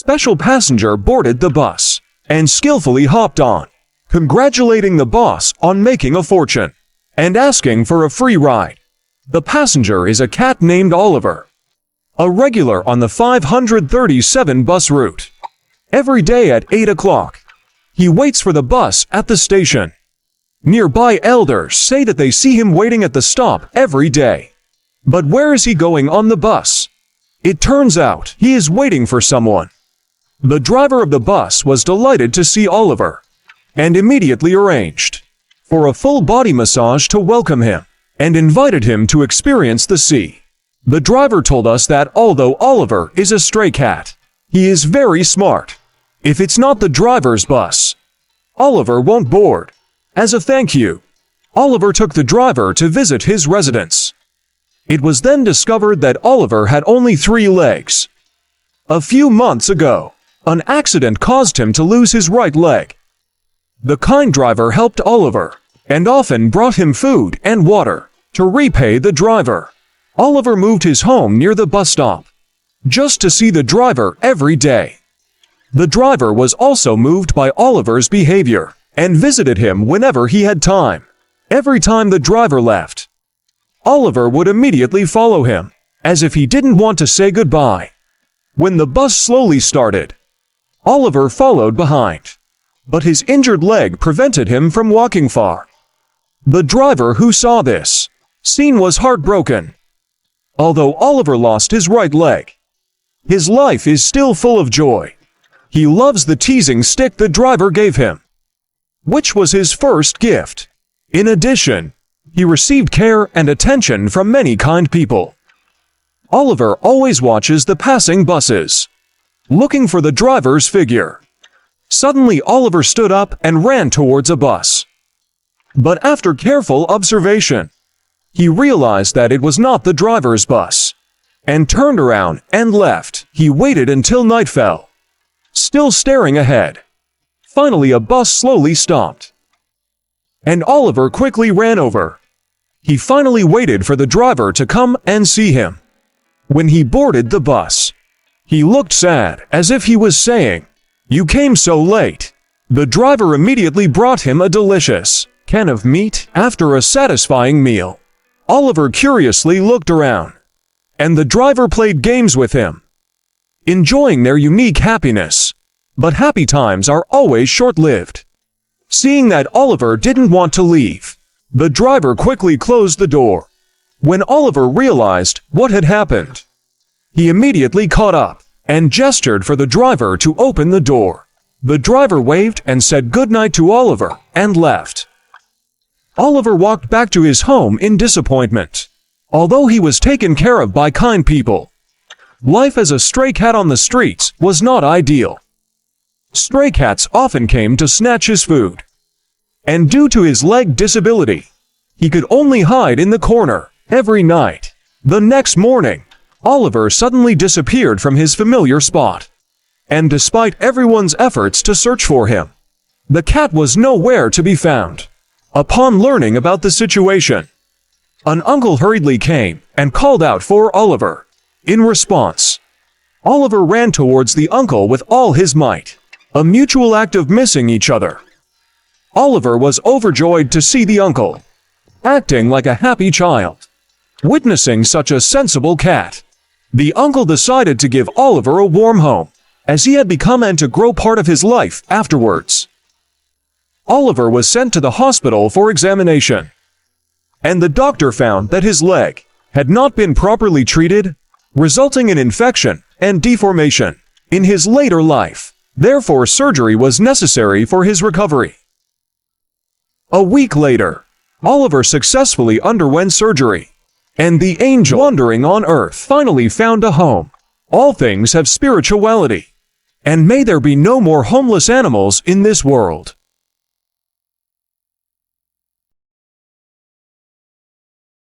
special passenger boarded the bus and skillfully hopped on, congratulating the boss on making a fortune and asking for a free ride. The passenger is a cat named Oliver, a regular on the 537 bus route. Every day at 8 o'clock, he waits for the bus at the station. Nearby elders say that they see him waiting at the stop every day. But where is he going on the bus? It turns out he is waiting for someone. The driver of the bus was delighted to see Oliver and immediately arranged for a full body massage to welcome him and invited him to experience the sea. The driver told us that although Oliver is a stray cat, he is very smart. If it's not the driver's bus, Oliver won't board. As a thank you, Oliver took the driver to visit his residence. It was then discovered that Oliver had only 3 legs. A few months ago, an accident caused him to lose his right leg. The kind driver helped Oliver and often brought him food and water to repay the driver. Oliver moved his home near the bus stop just to see the driver every day. The driver was also moved by Oliver's behavior and visited him whenever he had time. Every time the driver left, Oliver would immediately follow him, as if he didn't want to say goodbye. When the bus slowly started, Oliver followed behind, but his injured leg prevented him from walking far. The driver who saw this scene was heartbroken. Although Oliver lost his right leg, his life is still full of joy. He loves the teasing stick the driver gave him, which was his first gift. In addition, he received care and attention from many kind people. Oliver always watches the passing buses, looking for the driver's figure. Suddenly Oliver stood up and ran towards a bus. But after careful observation, he realized that it was not the driver's bus, and turned around and left. He waited until night fell, still staring ahead. Finally a bus slowly stopped, and Oliver quickly ran over. He finally waited for the driver to come and see him. When he boarded the bus, he looked sad, as if he was saying, "You came so late." The driver immediately brought him a delicious can of meat. After a satisfying meal, Oliver curiously looked around, and the driver played games with him, enjoying their unique happiness. But happy times are always short-lived. Seeing that Oliver didn't want to leave, the driver quickly closed the door. When Oliver realized what had happened, he immediately caught up and gestured for the driver to open the door. The driver waved and said goodnight to Oliver and left. Oliver walked back to his home in disappointment. Although he was taken care of by kind people, life as a stray cat on the streets was not ideal. Stray cats often came to snatch his food, and due to his leg disability, he could only hide in the corner every night. The next morning, Oliver suddenly disappeared from his familiar spot, and despite everyone's efforts to search for him, the cat was nowhere to be found. Upon learning about the situation, an uncle hurriedly came and called out for Oliver. In response, Oliver ran towards the uncle with all his might, a mutual act of missing each other. Oliver was overjoyed to see the uncle, acting like a happy child. Witnessing such a sensible cat, the uncle decided to give Oliver a warm home, as he had become and to grow part of his life afterwards. Oliver was sent to the hospital for examination, and the doctor found that his leg had not been properly treated, resulting in infection and deformation in his later life. Therefore, surgery was necessary for his recovery. A week later, Oliver successfully underwent surgery, and the angel wandering on earth finally found a home. All things have spirituality, and may there be no more homeless animals in this world.